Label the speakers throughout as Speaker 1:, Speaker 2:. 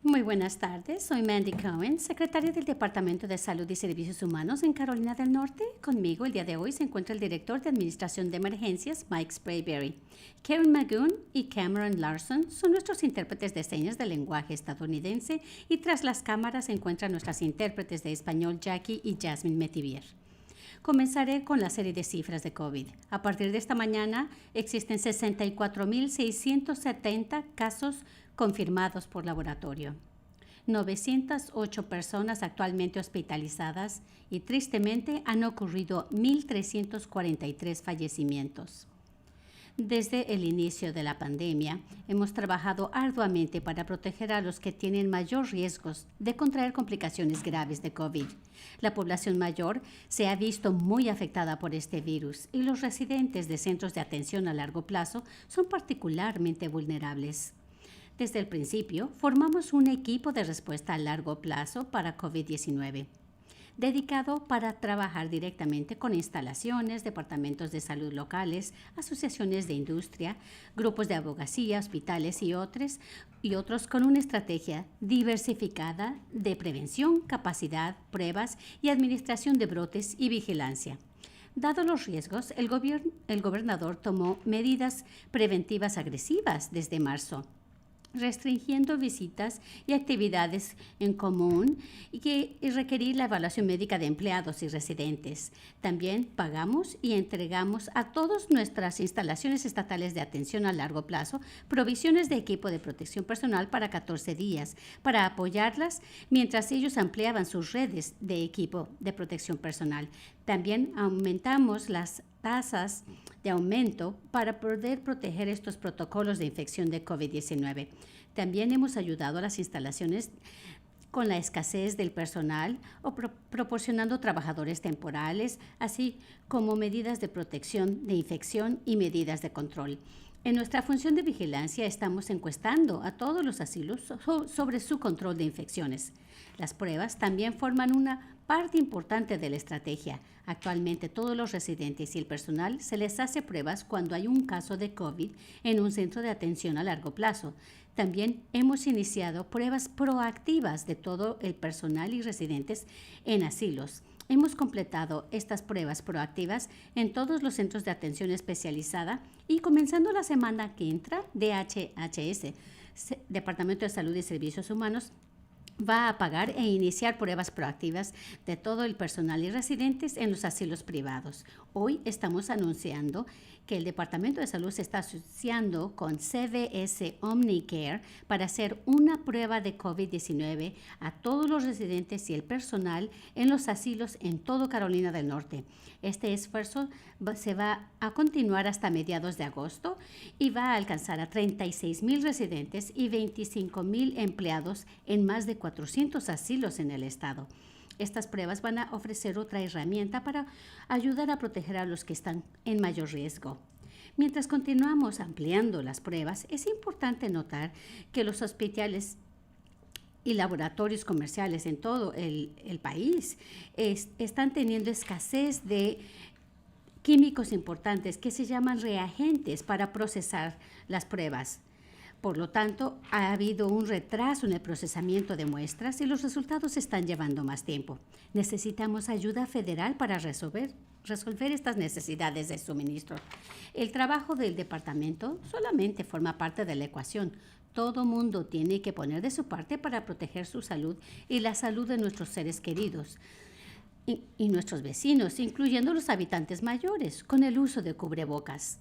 Speaker 1: Muy buenas tardes, soy Mandy Cohen, secretaria del Departamento de Salud y Servicios Humanos en Carolina del Norte. Conmigo el día de hoy se encuentra el director de Administración de Emergencias, Mike Sprayberry. Karen Magoon y Cameron Larson son nuestros intérpretes de señas del lenguaje estadounidense y tras las cámaras se encuentran nuestras intérpretes de español, Jackie y Jasmine Metivier. Comenzaré con la serie de cifras de COVID. A partir de esta mañana existen 64.670 casos confirmados por laboratorio, 908 personas actualmente hospitalizadas y tristemente han ocurrido 1.343 fallecimientos. Desde el inicio de la pandemia, hemos trabajado arduamente para proteger a los que tienen mayor riesgos de contraer complicaciones graves de COVID. La población mayor se ha visto muy afectada por este virus y los residentes de centros de atención a largo plazo son particularmente vulnerables. Desde el principio, formamos un equipo de respuesta a largo plazo para COVID-19, dedicado para trabajar directamente con instalaciones, departamentos de salud locales, asociaciones de industria, grupos de abogacía, hospitales y otros con una estrategia diversificada de prevención, capacidad, pruebas y administración de brotes y vigilancia. Dado los riesgos, el gobernador tomó medidas preventivas agresivas desde marzo, restringiendo visitas y actividades en común y requerir la evaluación médica de empleados y residentes. También pagamos y entregamos a todas nuestras instalaciones estatales de atención a largo plazo provisiones de equipo de protección personal para 14 días para apoyarlas mientras ellos ampliaban sus redes de equipo de protección personal. También aumentamos las tasas de aumento para poder proteger estos protocolos de infección de COVID-19. También hemos ayudado a las instalaciones con la escasez del personal o proporcionando trabajadores temporales, así como medidas de protección de infección y medidas de control. En nuestra función de vigilancia estamos encuestando a todos los asilos sobre su control de infecciones. Las pruebas también forman una parte importante de la estrategia. Actualmente todos los residentes y el personal se les hace pruebas cuando hay un caso de COVID en un centro de atención a largo plazo. También hemos iniciado pruebas proactivas de todo el personal y residentes en asilos. Hemos completado estas pruebas proactivas en todos los centros de atención especializada y comenzando la semana que entra, DHHS, Departamento de Salud y Servicios Humanos, va a pagar e iniciar pruebas proactivas de todo el personal y residentes en los asilos privados. Hoy estamos anunciando que el Departamento de Salud se está asociando con CVS Omnicare para hacer una prueba de COVID-19 a todos los residentes y el personal en los asilos en todo Carolina del Norte. Este esfuerzo se va a continuar hasta mediados de agosto y va a alcanzar a 36,000 residentes y 25,000 empleados en más de 400 asilos en el estado. Estas pruebas van a ofrecer otra herramienta para ayudar a proteger a los que están en mayor riesgo. Mientras continuamos ampliando las pruebas, es importante notar que los hospitales y laboratorios comerciales en todo el país están teniendo escasez de químicos importantes que se llaman reagentes para procesar las pruebas. Por lo tanto, ha habido un retraso en el procesamiento de muestras y los resultados están llevando más tiempo. Necesitamos ayuda federal para resolver estas necesidades de suministro. El trabajo del departamento solamente forma parte de la ecuación. Todo mundo tiene que poner de su parte para proteger su salud y la salud de nuestros seres queridos y nuestros vecinos, incluyendo los habitantes mayores, con el uso de cubrebocas.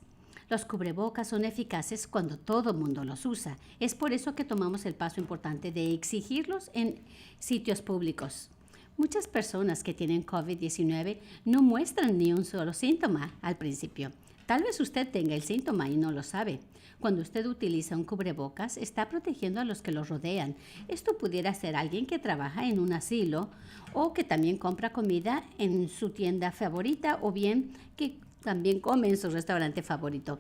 Speaker 1: Los cubrebocas son eficaces cuando todo el mundo los usa. Es por eso que tomamos el paso importante de exigirlos en sitios públicos. Muchas personas que tienen COVID-19 no muestran ni un solo síntoma al principio. Tal vez usted tenga el síntoma y no lo sabe. Cuando usted utiliza un cubrebocas, está protegiendo a los que lo rodean. Esto pudiera ser alguien que trabaja en un asilo o que también compra comida en su tienda favorita o bien que también come en su restaurante favorito.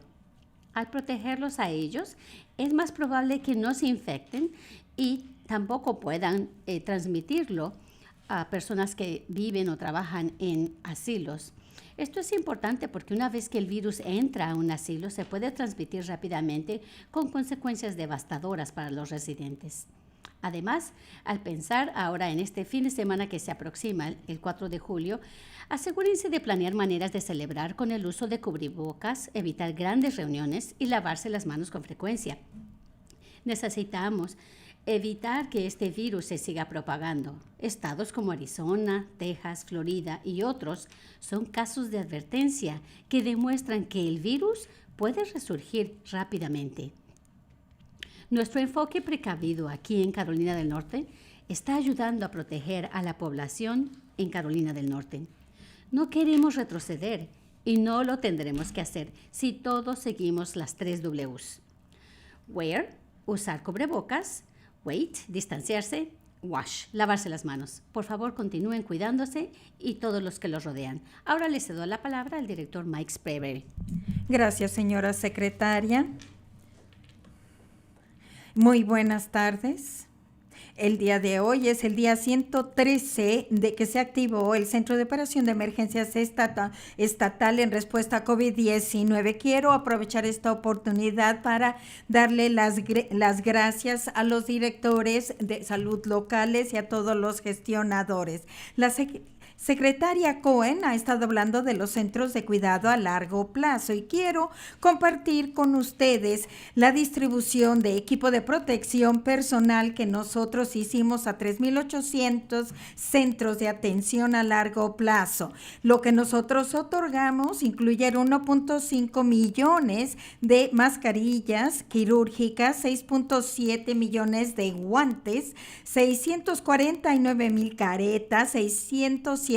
Speaker 1: Al protegerlos a ellos, es más probable que no se infecten y tampoco puedan transmitirlo a personas que viven o trabajan en asilos. Esto es importante porque una vez que el virus entra a un asilo, se puede transmitir rápidamente con consecuencias devastadoras para los residentes. Además, al pensar ahora en este fin de semana que se aproxima, el 4 de julio, asegúrense de planear maneras de celebrar con el uso de cubrebocas, evitar grandes reuniones y lavarse las manos con frecuencia. Necesitamos evitar que este virus se siga propagando. Estados como Arizona, Texas, Florida y otros son casos de advertencia que demuestran que el virus puede resurgir rápidamente. Nuestro enfoque precavido aquí en Carolina del Norte está ayudando a proteger a la población en Carolina del Norte. No queremos retroceder y no lo tendremos que hacer si todos seguimos las 3 Ws. Wear, usar cubrebocas. Wait, distanciarse. Wash, lavarse las manos. Por favor, continúen cuidándose y todos los que los rodean. Ahora le cedo la palabra al director Mike Sprayberry.
Speaker 2: Gracias, señora secretaria. Muy buenas tardes. El día de hoy es el día 113 de que se activó el Centro de Operación de Emergencias Estatal en respuesta a COVID-19. Quiero aprovechar esta oportunidad para darle las gracias a los directores de salud locales y a todos los gestionadores. La secretaria Cohen ha estado hablando de los centros de cuidado a largo plazo y quiero compartir con ustedes la distribución de equipo de protección personal que nosotros hicimos a 3,800 centros de atención a largo plazo. Lo que nosotros otorgamos incluye 1.5 millones de mascarillas quirúrgicas, 6.7 millones de guantes, 649,000 caretas, 607,000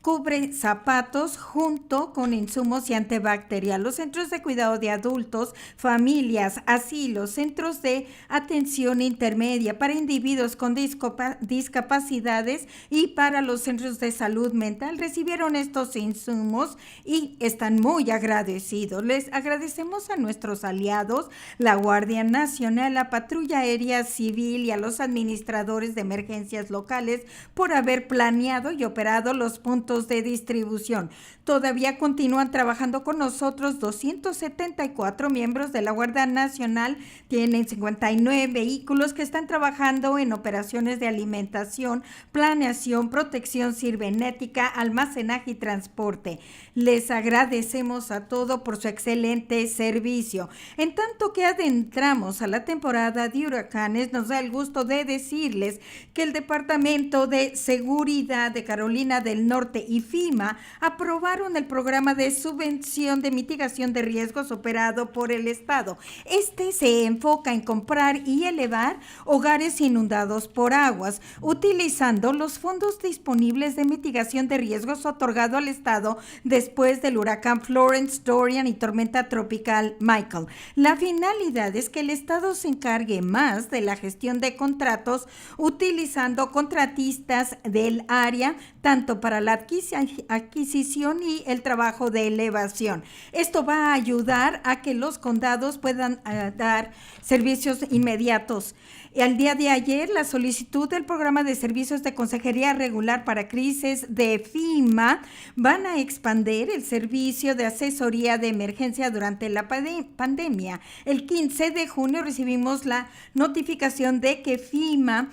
Speaker 2: cubre zapatos junto con insumos y antibacterial. Los centros de cuidado de adultos, familias, asilos, centros de atención intermedia para individuos con discapacidades y para los centros de salud mental recibieron estos insumos y están muy agradecidos. Les agradecemos a nuestros aliados, la Guardia Nacional, la Patrulla Aérea Civil y a los administradores de emergencias locales por haber planeado y operado los puntos de distribución. Todavía continúan trabajando con nosotros 274 miembros de la Guardia Nacional. Tienen 59 vehículos que están trabajando en operaciones de alimentación, planeación, protección cibernética, almacenaje y transporte. Les agradecemos a todos por su excelente servicio. En tanto que adentramos a la temporada de huracanes, nos da el gusto de decirles que el Departamento de Seguridad de Carolina del Norte y FEMA aprobaron el programa de subvención de mitigación de riesgos operado por el Estado. Este se enfoca en comprar y elevar hogares inundados por aguas, utilizando los fondos disponibles de mitigación de riesgos otorgado al Estado después del huracán Florence, Dorian y tormenta tropical Michael. La finalidad es que el Estado se encargue más de la gestión de contratos utilizando contratistas del área, tanto para la adquisición y el trabajo de elevación. Esto va a ayudar a que los condados puedan dar servicios inmediatos. Al día de ayer, la solicitud del programa de servicios de consejería regular para crisis de FEMA van a expandir el servicio de asesoría de emergencia durante la pandemia. El 15 de junio recibimos la notificación de que FEMA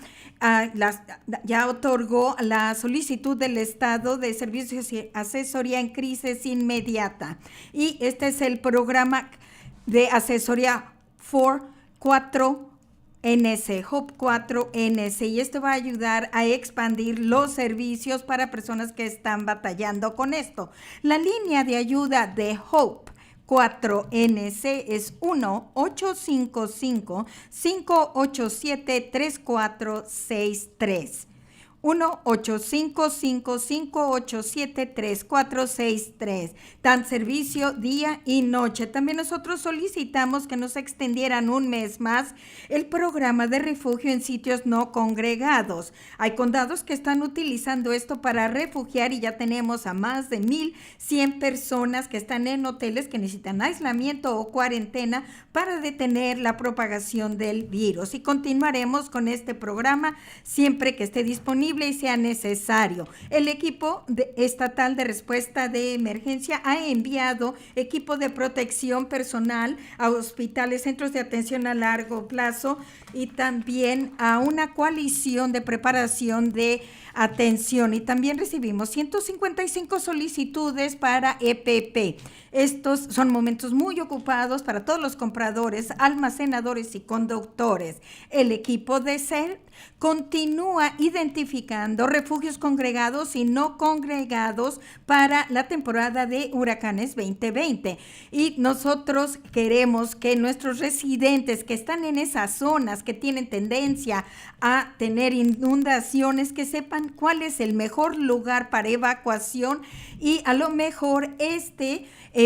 Speaker 2: ya otorgó la solicitud del Estado de servicios y asesoría en crisis inmediata. Y este es el programa de asesoría HOPE 4NC, y esto va a ayudar a expandir los servicios para personas que están batallando con esto. La línea de ayuda de HOPE 4NC es 1-855-587-3463. 1-855-587-3463. Dan servicio día y noche. También nosotros solicitamos que nos extendieran un mes más el programa de refugio en sitios no congregados. Hay condados que están utilizando esto para refugiar y ya tenemos a más de 1,100 personas que están en hoteles que necesitan aislamiento o cuarentena para detener la propagación del virus. Y continuaremos con este programa siempre que esté disponible posible y sea necesario. El equipo estatal de respuesta de emergencia ha enviado equipo de protección personal a hospitales, centros de atención a largo plazo y también a una coalición de preparación de atención, y también recibimos 155 solicitudes para EPP. Estos son momentos muy ocupados para todos los compradores, almacenadores y conductores. El equipo de SER continúa identificando refugios congregados y no congregados para la temporada de huracanes 2020. Y nosotros queremos que nuestros residentes que están en esas zonas que tienen tendencia a tener inundaciones, que sepan cuál es el mejor lugar para evacuación, y a lo mejor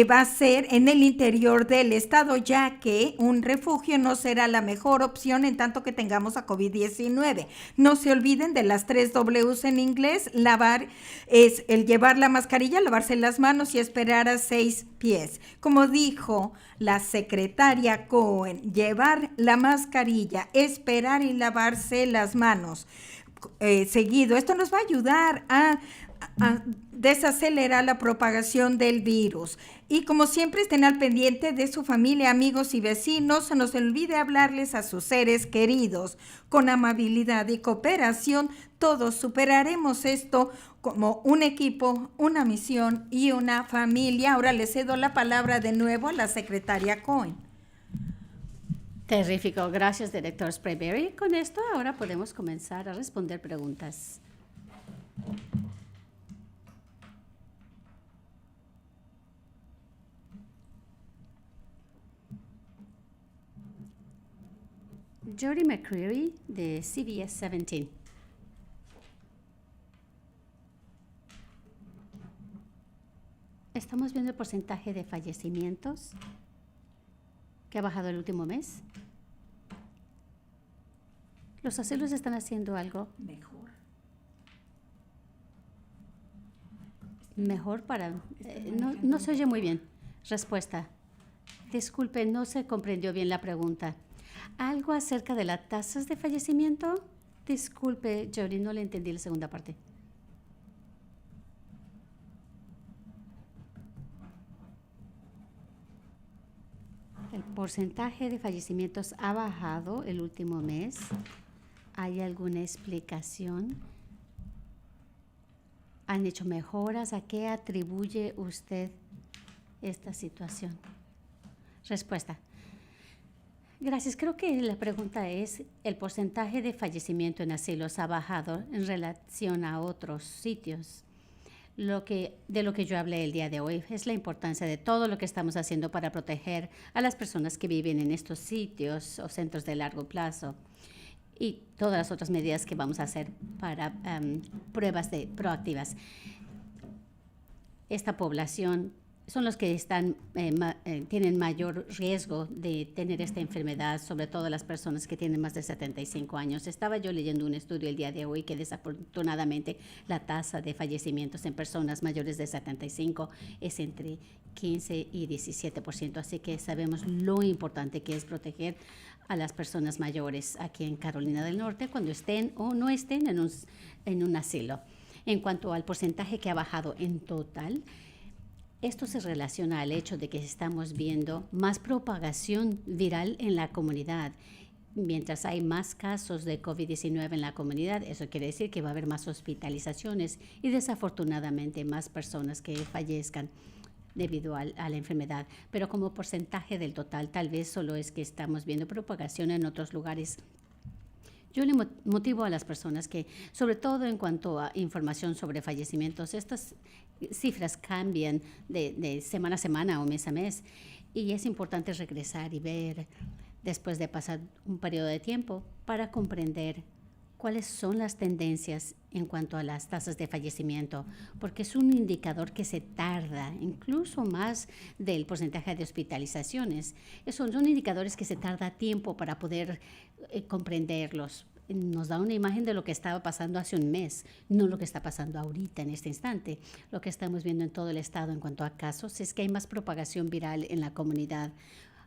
Speaker 2: va a ser en el interior del estado, ya que un refugio no será la mejor opción en tanto que tengamos a COVID-19. No se olviden de las 3 Ws en inglés. Lavar es el llevar la mascarilla, lavarse las manos y esperar a 6 pies. Como dijo la secretaria Cohen, llevar la mascarilla, esperar y lavarse las manos seguido. Esto nos va a ayudar a desacelerar la propagación del virus. Y como siempre, estén al pendiente de su familia, amigos y vecinos. No se olvide hablarles a sus seres queridos. Con amabilidad y cooperación, todos superaremos esto como un equipo, una misión y una familia. Ahora le cedo la palabra de nuevo a la secretaria Cohen.
Speaker 1: Terrífico. Gracias, director Sprayberry. Con esto ahora podemos comenzar a responder preguntas. Jody McCreary, de CBS 17. Estamos viendo el porcentaje de fallecimientos que ha bajado el último mes. ¿Los asilos están haciendo algo mejor para...? No se oye muy bien. Respuesta. Disculpe, no se comprendió bien la pregunta. ¿Algo acerca de las tasas de fallecimiento? Disculpe, Jody, no le entendí la segunda parte. El porcentaje de fallecimientos ha bajado el último mes. ¿Hay alguna explicación? ¿Han hecho mejoras? ¿A qué atribuye usted esta situación? Respuesta. Gracias. Creo que la pregunta es, ¿el porcentaje de fallecimiento en asilos ha bajado en relación a otros sitios? De lo que yo hablé el día de hoy es la importancia de todo lo que estamos haciendo para proteger a las personas que viven en estos sitios o centros de largo plazo, y todas las otras medidas que vamos a hacer para pruebas proactivas. Esta población son los que tienen mayor riesgo de tener esta enfermedad, sobre todo las personas que tienen más de 75 años. Estaba yo leyendo un estudio el día de hoy que desafortunadamente la tasa de fallecimientos en personas mayores de 75 es entre 15 y 17%, así que sabemos lo importante que es proteger a las personas mayores aquí en Carolina del Norte cuando estén o no estén en un asilo. En cuanto al porcentaje que ha bajado en total, esto se relaciona al hecho de que estamos viendo más propagación viral en la comunidad. Mientras hay más casos de COVID-19 en la comunidad, eso quiere decir que va a haber más hospitalizaciones y desafortunadamente más personas que fallezcan debido a la enfermedad. Pero como porcentaje del total, tal vez solo es que estamos viendo propagación en otros lugares. Yo le motivo a las personas que, sobre todo en cuanto a información sobre fallecimientos, estas cifras cambian de semana a semana o mes a mes, y es importante regresar y ver después de pasar un periodo de tiempo para comprender cuáles son las tendencias en cuanto a las tasas de fallecimiento, porque es un indicador que se tarda, incluso más del porcentaje de hospitalizaciones. Esos son indicadores que se tarda tiempo para poder comprenderlos. Nos da una imagen de lo que estaba pasando hace un mes, no lo que está pasando ahorita en este instante. Lo que estamos viendo en todo el estado en cuanto a casos es que hay más propagación viral en la comunidad.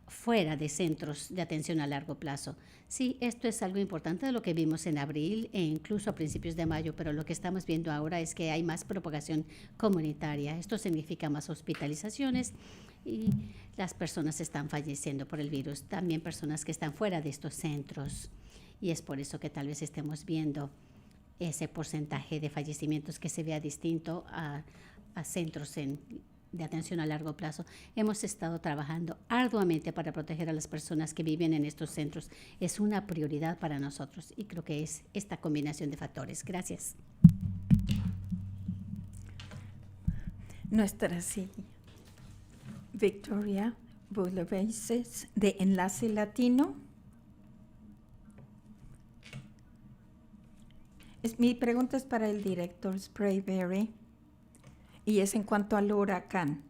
Speaker 1: fuera de centros de atención a largo plazo. Sí, esto es algo importante de lo que vimos en abril e incluso a principios de mayo, pero lo que estamos viendo ahora es que hay más propagación comunitaria. Esto significa más hospitalizaciones y las personas están falleciendo por el virus. También personas que están fuera de estos centros. Y es por eso que tal vez estemos viendo ese porcentaje de fallecimientos que se vea distinto a centros de atención a largo plazo. Hemos estado trabajando arduamente para proteger a las personas que viven en estos centros. Es una prioridad para nosotros y creo que es esta combinación de factores. Gracias.
Speaker 2: Nuestra Victoria Bouleveses, de Enlace Latino. Mi pregunta es para el director Sprayberry y es en cuanto al huracán.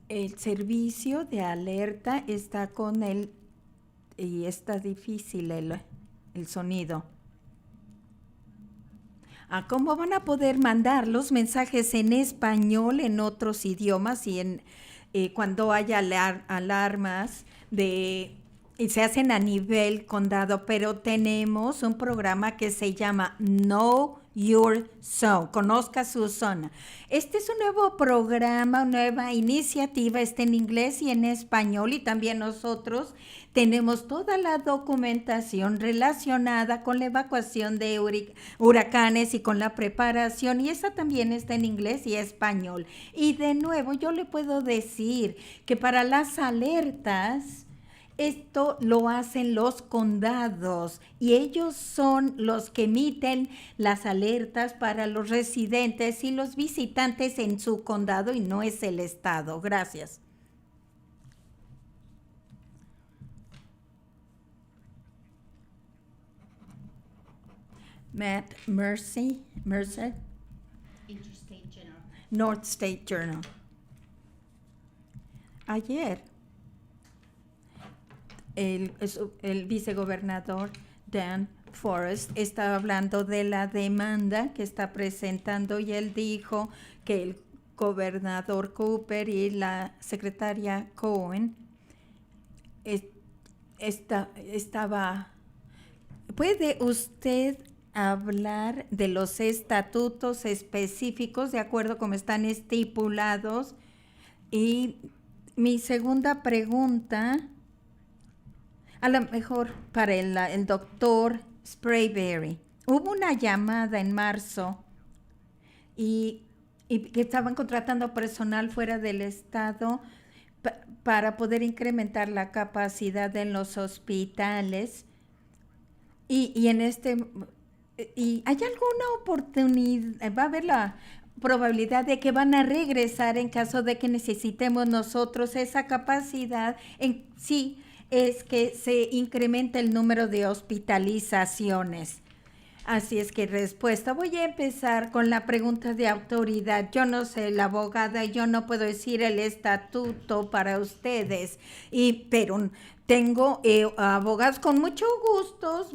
Speaker 2: El servicio de alerta está con él y está difícil el sonido. ¿Cómo van a poder mandar los mensajes en español en otros idiomas y cuando haya alarmas y se hacen a nivel condado? Pero tenemos un programa que se llama Know Your Zone, conozca su zona. Este es un nuevo programa, una nueva iniciativa, está en inglés y en español, y también nosotros tenemos toda la documentación relacionada con la evacuación de huracanes y con la preparación, y esa también está en inglés y español. Y de nuevo, yo le puedo decir que para las alertas, esto lo hacen los condados y ellos son los que emiten las alertas para los residentes y los visitantes en su condado y no es el estado. Gracias. Matt Mercer,
Speaker 1: Interstate General.
Speaker 2: North State Journal. Ayer, el vicegobernador Dan Forest estaba hablando de la demanda que está presentando y él dijo que el gobernador Cooper y la secretaria Cohen estaba... ¿Puede usted hablar de los estatutos específicos de acuerdo como están estipulados? Y mi segunda pregunta, a lo mejor para el doctor Sprayberry. Hubo una llamada en marzo y que estaban contratando personal fuera del estado para poder incrementar la capacidad en los hospitales. ¿Y hay alguna oportunidad? ¿Va a haber la probabilidad de que van a regresar en caso de que necesitemos nosotros esa capacidad? Sí, es que se incrementa el número de hospitalizaciones. Así es que respuesta. Voy a empezar con la pregunta de autoridad. Yo no soy la abogada y yo no puedo decir el estatuto para ustedes, pero tengo abogados con mucho gusto,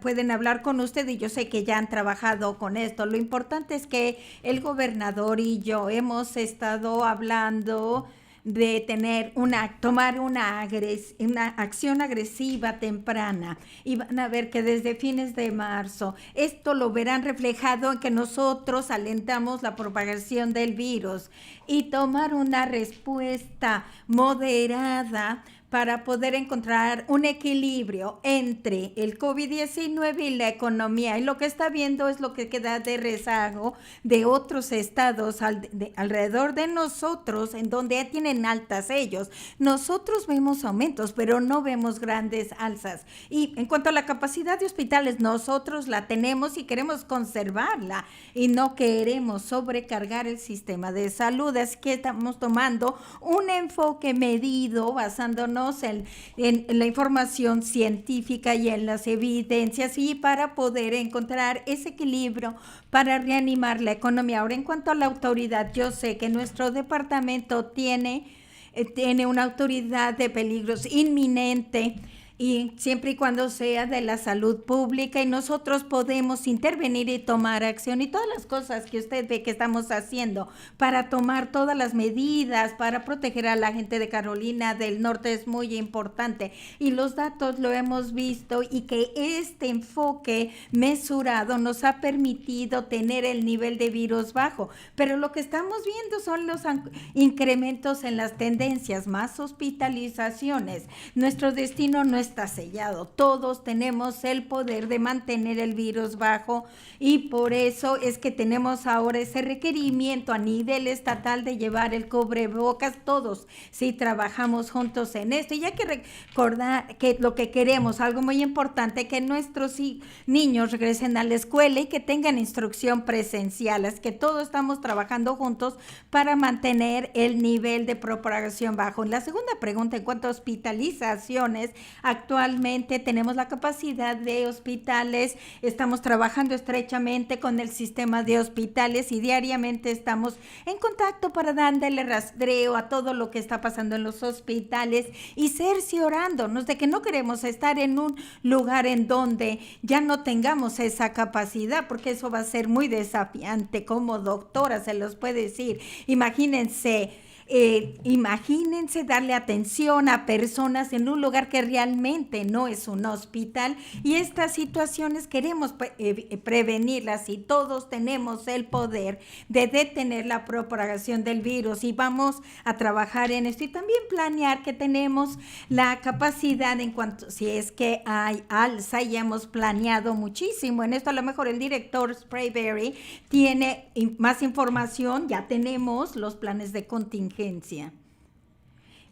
Speaker 2: pueden hablar con usted y yo sé que ya han trabajado con esto. Lo importante es que el gobernador y yo hemos estado hablando de tomar una acción agresiva temprana, y van a ver que desde fines de marzo esto lo verán reflejado en que nosotros alentamos la propagación del virus y tomar una respuesta moderada para poder encontrar un equilibrio entre el COVID-19 y la economía. Y lo que está viendo es lo que queda de rezago de otros estados alrededor de nosotros, en donde ya tienen altas ellos. Nosotros vemos aumentos, pero no vemos grandes alzas. Y en cuanto a la capacidad de hospitales, nosotros la tenemos y queremos conservarla y no queremos sobrecargar el sistema de salud. Es que estamos tomando un enfoque medido basándonos en la información científica y en las evidencias, y para poder encontrar ese equilibrio para reanimar la economía. Ahora, en cuanto a la autoridad, yo sé que nuestro departamento tiene una autoridad de peligros inminente y siempre y cuando sea de la salud pública y nosotros podemos intervenir y tomar acción y todas las cosas que usted ve que estamos haciendo para tomar todas las medidas para proteger a la gente de Carolina del Norte es muy importante y los datos lo hemos visto y que este enfoque mesurado nos ha permitido tener el nivel de virus bajo, pero lo que estamos viendo son los incrementos en las tendencias, más hospitalizaciones. Nuestro destino no está sellado. Todos tenemos el poder de mantener el virus bajo y por eso es que tenemos ahora ese requerimiento a nivel estatal de llevar el cubrebocas todos, si trabajamos juntos en esto. Y hay que recordar que lo que queremos, algo muy importante, que nuestros niños regresen a la escuela y que tengan instrucción presencial. Es que todos estamos trabajando juntos para mantener el nivel de propagación bajo. La segunda pregunta, en cuanto a hospitalizaciones, actualmente tenemos la capacidad de hospitales, estamos trabajando estrechamente con el sistema de hospitales y diariamente estamos en contacto para darle rastreo a todo lo que está pasando en los hospitales y cerciorándonos de que no queremos estar en un lugar en donde ya no tengamos esa capacidad, porque eso va a ser muy desafiante. Como doctora se los puede decir, imagínense darle atención a personas en un lugar que realmente no es un hospital, y estas situaciones queremos prevenirlas y todos tenemos el poder de detener la propagación del virus y vamos a trabajar en esto y también planear que tenemos la capacidad en cuanto si es que hay alza y hemos planeado muchísimo en esto. A lo mejor el director Sprayberry tiene más información, ya tenemos los planes de contingencia.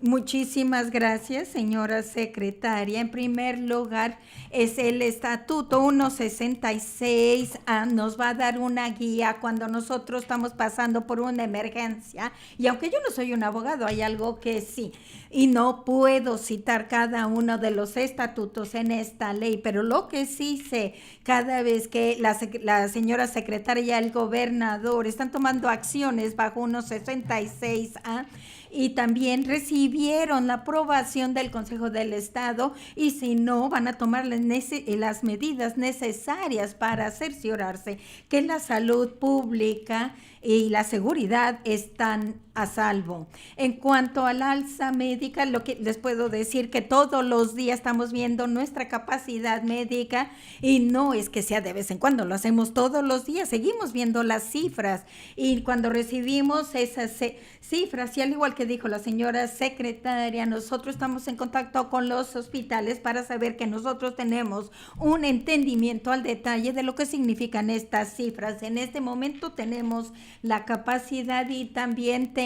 Speaker 2: Muchísimas gracias, señora secretaria. En primer lugar, es el estatuto 166, nos va a dar una guía cuando nosotros estamos pasando por una emergencia. Y aunque yo no soy un abogado, hay algo que sí, y no puedo citar cada uno de los estatutos en esta ley, pero lo que sí sé, cada vez que la señora secretaria y el gobernador están tomando acciones bajo 166A, y también recibieron la aprobación del Consejo del Estado y si no, van a tomar las medidas necesarias para cerciorarse que la salud pública y la seguridad están a salvo. En cuanto al alza médica, lo que les puedo decir que todos los días estamos viendo nuestra capacidad médica y no es que sea de vez en cuando, lo hacemos todos los días, seguimos viendo las cifras y cuando recibimos esas cifras, y al igual que dijo la señora secretaria, nosotros estamos en contacto con los hospitales para saber que nosotros tenemos un entendimiento al detalle de lo que significan estas cifras. En este momento tenemos la capacidad y también tenemos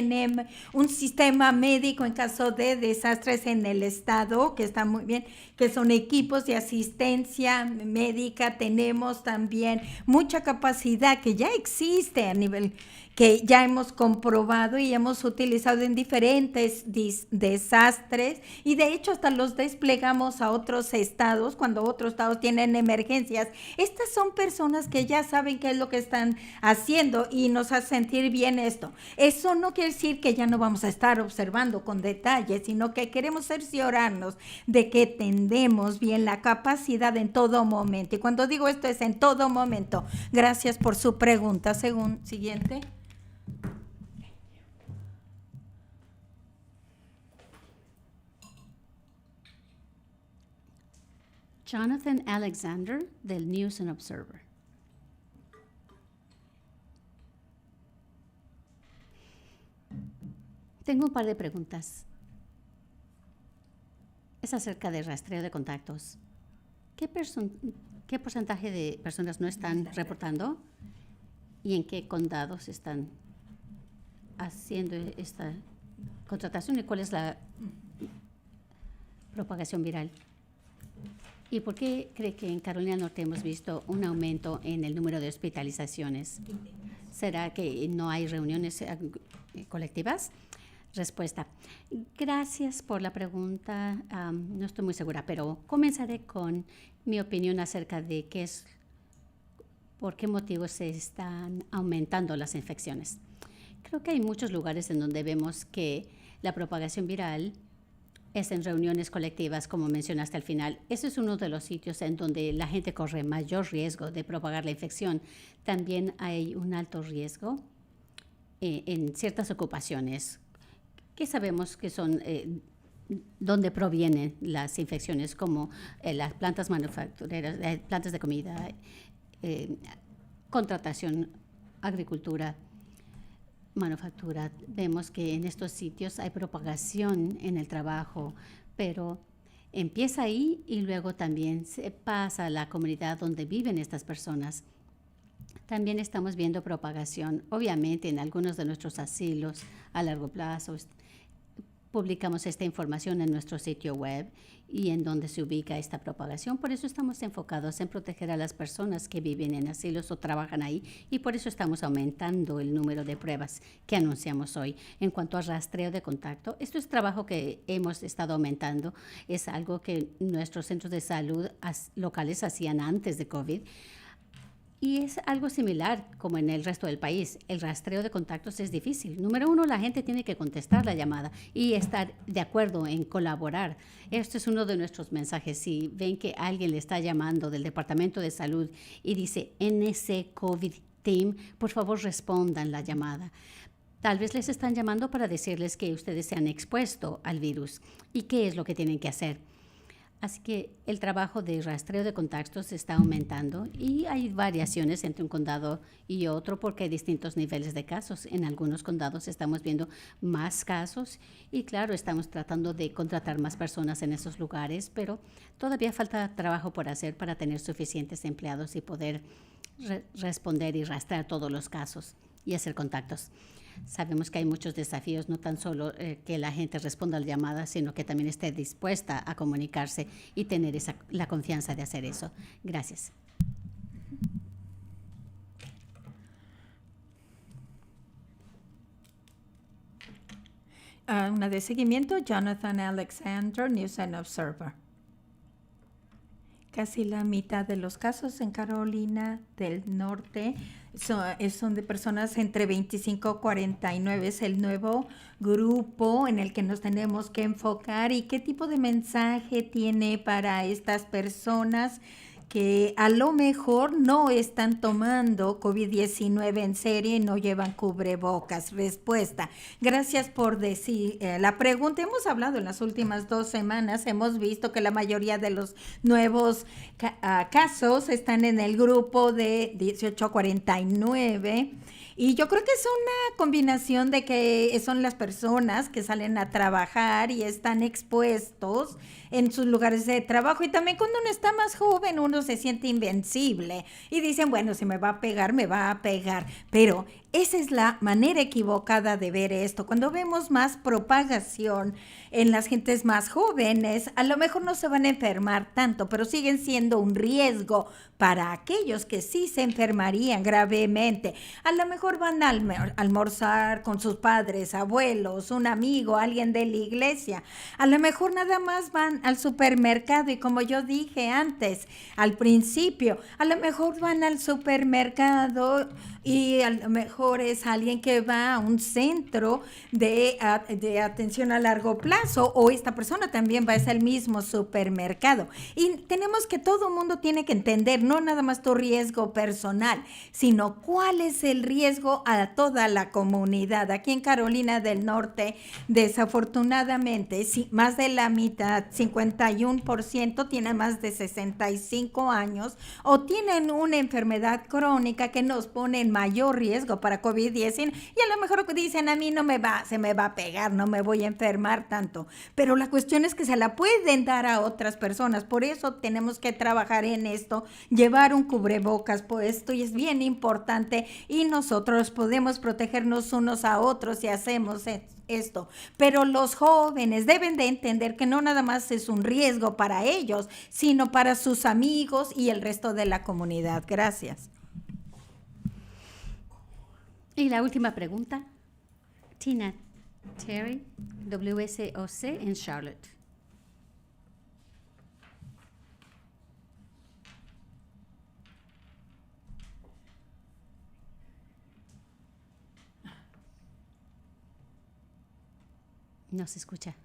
Speaker 2: un sistema médico en caso de desastres en el estado que está muy bien, que son equipos de asistencia médica. Tenemos también mucha capacidad que ya existe a nivel que ya hemos comprobado y hemos utilizado en diferentes desastres y de hecho hasta los desplegamos a otros estados cuando otros estados tienen emergencias. Estas son personas que ya saben qué es lo que están haciendo y nos hace sentir bien esto. Eso no quiere decir que ya no vamos a estar observando con detalle, sino que queremos cerciorarnos de que tendemos bien la capacidad en todo momento. Y cuando digo esto es en todo momento. Gracias por su pregunta. Siguiente.
Speaker 1: Jonathan Alexander, del News and Observer. Tengo un par de preguntas. Es acerca del rastreo de contactos. ¿Qué porcentaje de personas no están reportando? ¿Y en qué condados están haciendo esta contratación? ¿Y cuál es la propagación viral? ¿Y por qué cree que en Carolina del Norte hemos visto un aumento en el número de hospitalizaciones? ¿Será que no hay reuniones colectivas? Respuesta. Gracias por la pregunta. No estoy muy segura, pero comenzaré con mi opinión acerca de por qué motivos se están aumentando las infecciones. Creo que hay muchos lugares en donde vemos que la propagación viral es en reuniones colectivas, como mencionaste al final. Ese es uno de los sitios en donde la gente corre mayor riesgo de propagar la infección. También hay un alto riesgo en ciertas ocupaciones que sabemos que son donde provienen las infecciones, como las plantas manufactureras, plantas de comida, contratación, agricultura, manufactura. Vemos que en estos sitios hay propagación en el trabajo, pero empieza ahí y luego también se pasa a la comunidad donde viven estas personas. También estamos viendo propagación, obviamente, en algunos de nuestros asilos a largo plazo. Publicamos esta información en nuestro sitio web y en donde se ubica esta propagación. Por eso estamos enfocados en proteger a las personas que viven en asilos o trabajan ahí, y por eso estamos aumentando el número de pruebas que anunciamos hoy. En cuanto a rastreo de contacto, esto es trabajo que hemos estado aumentando. Es algo que nuestros centros de salud locales hacían antes de COVID. Y es algo similar como en el resto del país. El rastreo de contactos es difícil. Número uno, la gente tiene que contestar la llamada y estar de acuerdo en colaborar. Este es uno de nuestros mensajes. Si ven que alguien le está llamando del Departamento de Salud y dice NC COVID Team, por favor respondan la llamada. Tal vez les están llamando para decirles que ustedes se han expuesto al virus y qué es lo que tienen que hacer. Así que el trabajo de rastreo de contactos está aumentando y hay variaciones entre un condado y otro porque hay distintos niveles de casos. En algunos condados estamos viendo más casos y claro, estamos tratando de contratar más personas en esos lugares, pero todavía falta trabajo por hacer para tener suficientes empleados y poder responder y rastrear todos los casos y hacer contactos. Sabemos que hay muchos desafíos, no tan solo que la gente responda a la llamada, sino que también esté dispuesta a comunicarse y tener la confianza de hacer eso. Gracias.
Speaker 2: Una de seguimiento, Jonathan Alexander, News and Observer. Casi la mitad de los casos en Carolina del Norte son de personas entre 25 y 49. Es el nuevo grupo en el que nos tenemos que enfocar. ¿Y qué tipo de mensaje tiene para estas personas que a lo mejor no están tomando COVID-19 en serio y no llevan cubrebocas? Respuesta. Gracias por decir la pregunta. Hemos hablado en las últimas 2 semanas, hemos visto que la mayoría de los nuevos casos están en el grupo de 18 a 49. Y yo creo que es una combinación de que son las personas que salen a trabajar y están expuestos en sus lugares de trabajo. Y también cuando uno está más joven, uno se siente invencible. Y dicen, bueno, si me va a pegar, me va a pegar. Pero esa es la manera equivocada de ver esto. Cuando vemos más propagación en las gentes más jóvenes, a lo mejor no se van a enfermar tanto, pero siguen siendo un riesgo para aquellos que sí se enfermarían gravemente. A lo mejor van a almorzar con sus padres, abuelos, un amigo, alguien de la iglesia. A lo mejor nada más van al supermercado y, como yo dije antes, al principio, a lo mejor van al supermercado y a lo mejor es alguien que va a un centro de atención a largo plazo, o esta persona también va a ese mismo supermercado. Y tenemos que, todo el mundo tiene que entender, no nada más tu riesgo personal, sino cuál es el riesgo a toda la comunidad. Aquí en Carolina del Norte, desafortunadamente, más de la mitad, 51%, tienen más de 65 años o tienen una enfermedad crónica que nos pone en mayor riesgo para COVID-19, y a lo mejor dicen, a mí se me va a pegar, no me voy a enfermar tanto, pero la cuestión es que se la pueden dar a otras personas. Por eso tenemos que trabajar en esto, llevar un cubrebocas puesto, y es bien importante, y nosotros podemos protegernos unos a otros si hacemos esto. Pero los jóvenes deben de entender que no nada más es un riesgo para ellos, sino para sus amigos y el resto de la comunidad. Gracias.
Speaker 1: Y la última pregunta, Tina Terry, WSOC en Charlotte. No se escucha.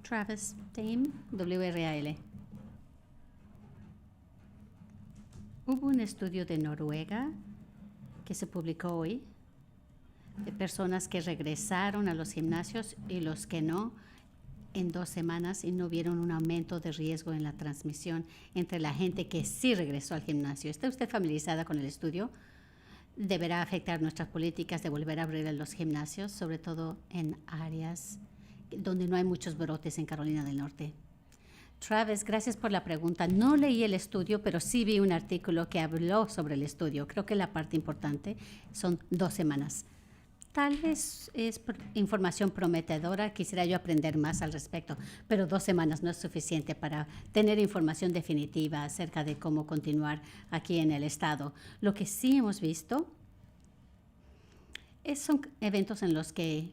Speaker 1: Travis Dame, WRAL. Hubo un estudio de Noruega que se publicó hoy de personas que regresaron a los gimnasios y los que no en 2 semanas y no vieron un aumento de riesgo en la transmisión entre la gente que sí regresó al gimnasio. ¿Está usted familiarizada con el estudio? Deberá afectar nuestras políticas de volver a abrir los gimnasios, sobre todo en áreas donde no hay muchos brotes en Carolina del Norte. Travis, gracias por la pregunta. No leí el estudio, pero sí vi un artículo que habló sobre el estudio. Creo que la parte importante son 2 semanas. Tal vez es información prometedora, quisiera yo aprender más al respecto, pero 2 semanas no es suficiente para tener información definitiva acerca de cómo continuar aquí en el estado. Lo que sí hemos visto son eventos en los que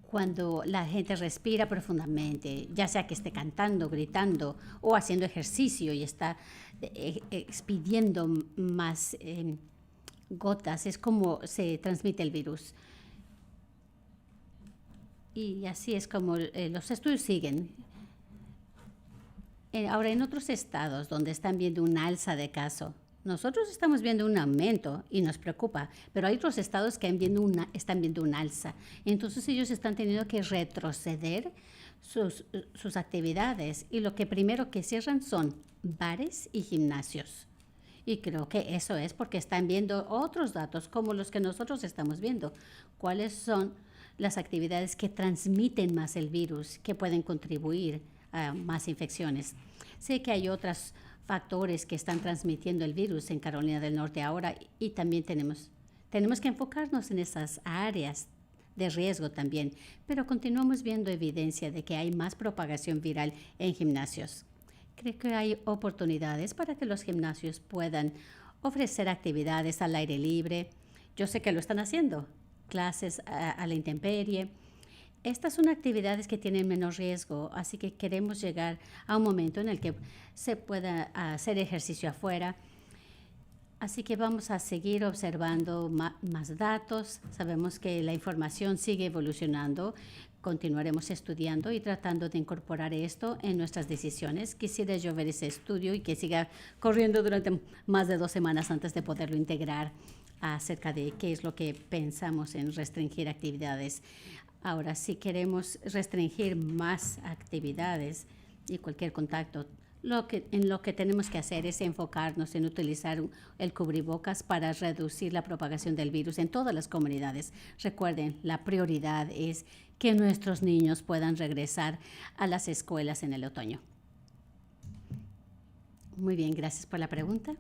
Speaker 1: cuando la gente respira profundamente, ya sea que esté cantando, gritando o haciendo ejercicio y está expidiendo más gotas, es como se transmite el virus. Y así es como los estudios siguen. Ahora, en otros estados donde están viendo un alza de casos, nosotros estamos viendo un aumento y nos preocupa, pero hay otros estados que están viendo un alza. Entonces ellos están teniendo que retroceder sus actividades y lo que primero que cierran son bares y gimnasios. Y creo que eso es porque están viendo otros datos como los que nosotros estamos viendo. ¿Cuáles son las actividades que transmiten más el virus, que pueden contribuir a más infecciones? Sé que hay otros factores que están transmitiendo el virus en Carolina del Norte ahora y también tenemos que enfocarnos en esas áreas de riesgo también, pero continuamos viendo evidencia de que hay más propagación viral en gimnasios. Creo que hay oportunidades para que los gimnasios puedan ofrecer actividades al aire libre. Yo sé que lo están haciendo, clases a la intemperie. Estas son actividades que tienen menos riesgo, así que queremos llegar a un momento en el que se pueda hacer ejercicio afuera. Así que vamos a seguir observando más datos. Sabemos que la información sigue evolucionando. Continuaremos estudiando y tratando de incorporar esto en nuestras decisiones. Quisiera yo ver ese estudio y que siga corriendo durante más de 2 semanas antes de poderlo integrar acerca de qué es lo que pensamos en restringir actividades. Ahora, si queremos restringir más actividades y cualquier contacto, en lo que tenemos que hacer es enfocarnos en utilizar el cubrebocas para reducir la propagación del virus en todas las comunidades. Recuerden, la prioridad es que nuestros niños puedan regresar a las escuelas en el otoño. Muy bien, gracias por la pregunta.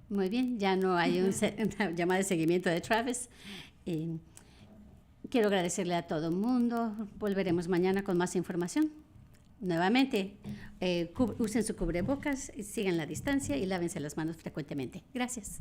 Speaker 1: Muy bien, ya no hay una llamada de seguimiento de Travis. Quiero agradecerle a todo el mundo. Volveremos mañana con más información. Nuevamente, usen su cubrebocas, sigan la distancia y lávense las manos frecuentemente. Gracias.